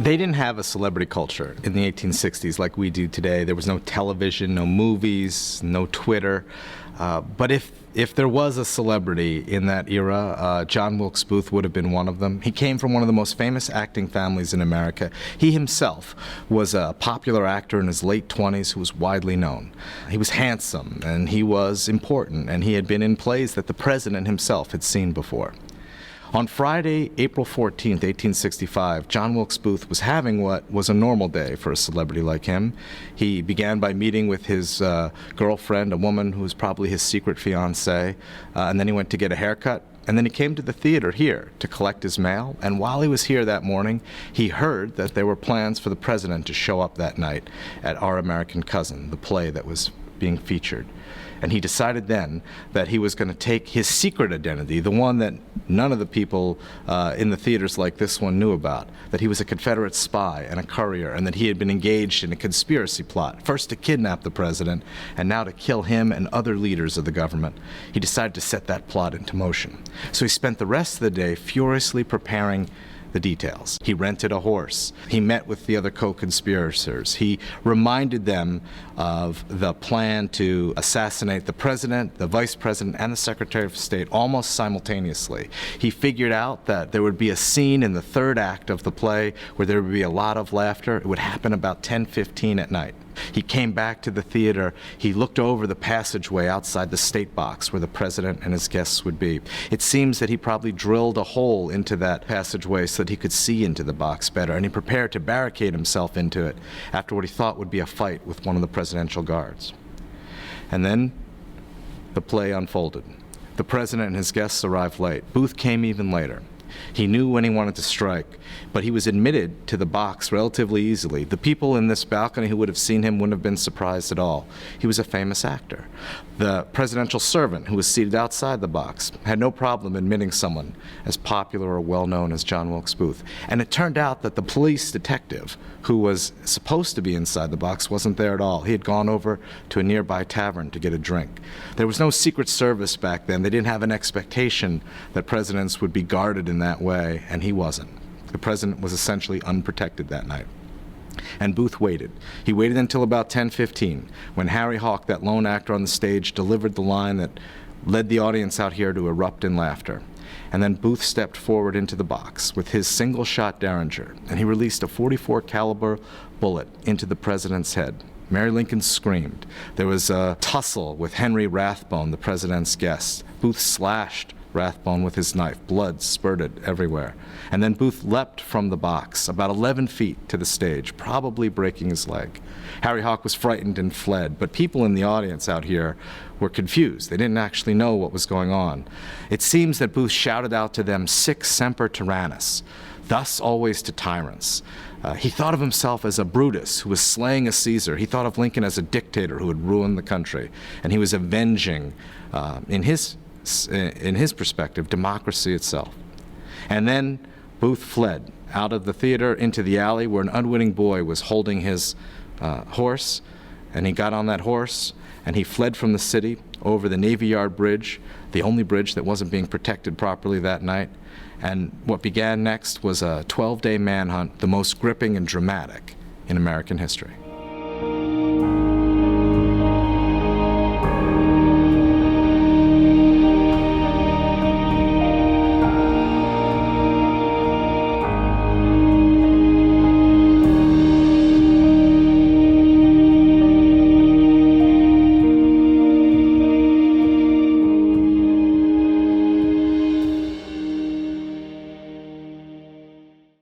They didn't have a celebrity culture in the 1860s like we do today. There was no television, no movies, no Twitter. But if there was a celebrity in that era, John Wilkes Booth would have been one of them. He came from one of the most famous acting families in America. He himself was a popular actor in his late 20s who was widely known. He was handsome, and he was important, and he had been in plays that the president himself had seen before. On Friday, April 14th, 1865, John Wilkes Booth was having what was a normal day for a celebrity like him. He began by meeting with his girlfriend, a woman who was probably his secret fiancée, and then he went to get a haircut. And then he came to the theater here to collect his mail, and while he was here that morning, he heard that there were plans for the president to show up that night at Our American Cousin, the play that was being featured. And he decided then that he was going to take his secret identity, the one that none of the people in the theaters like this one knew about, that he was a Confederate spy and a courier, and that he had been engaged in a conspiracy plot, first to kidnap the president, and now to kill him and other leaders of the government. He decided to set that plot into motion. So he spent the rest of the day furiously preparing the details. He rented a horse. He met with the other co-conspirators. He reminded them of the plan to assassinate the president, the vice president, and the Secretary of State almost simultaneously. He figured out that there would be a scene in the third act of the play where there would be a lot of laughter. It would happen about 10:15 at night. He came back to the theater. He looked over the passageway outside the state box where the president and his guests would be. It seems that he probably drilled a hole into that passageway so that he could see into the box better, and he prepared to barricade himself into it after what he thought would be a fight with one of the presidential guards. And then the play unfolded. The president and his guests arrived late. Booth came even later. He knew when he wanted to strike, but he was admitted to the box relatively easily. The people in this balcony who would have seen him wouldn't have been surprised at all. He was a famous actor. The presidential servant who was seated outside the box had no problem admitting someone as popular or well-known as John Wilkes Booth. And it turned out that the police detective who was supposed to be inside the box wasn't there at all. He had gone over to a nearby tavern to get a drink. There was no Secret Service back then. They didn't have an expectation that presidents would be guarded in that way, and he wasn't. The president was essentially unprotected that night. And Booth waited. He waited until about 10:15, when Harry Hawk, that lone actor on the stage, delivered the line that led the audience out here to erupt in laughter. And then Booth stepped forward into the box with his single-shot Derringer, and he released a .44 caliber bullet into the president's head. Mary Lincoln screamed. There was a tussle with Henry Rathbone, the president's guest. Booth slashed Rathbone with his knife. Blood spurted everywhere. And then Booth leapt from the box, about 11 feet to the stage, probably breaking his leg. Harry Hawk was frightened and fled, but people in the audience out here were confused. They didn't actually know what was going on. It seems that Booth shouted out to them, "Sic semper tyrannis," thus always to tyrants. He thought of himself as a Brutus who was slaying a Caesar. He thought of Lincoln as a dictator who had ruined the country, and he was avenging, in his perspective, democracy itself. And then Booth fled out of the theater into the alley where an unwitting boy was holding his horse, and he got on that horse and he fled from the city over the Navy Yard Bridge, the only bridge that wasn't being protected properly that night. And what began next was a 12-day manhunt, the most gripping and dramatic in American history.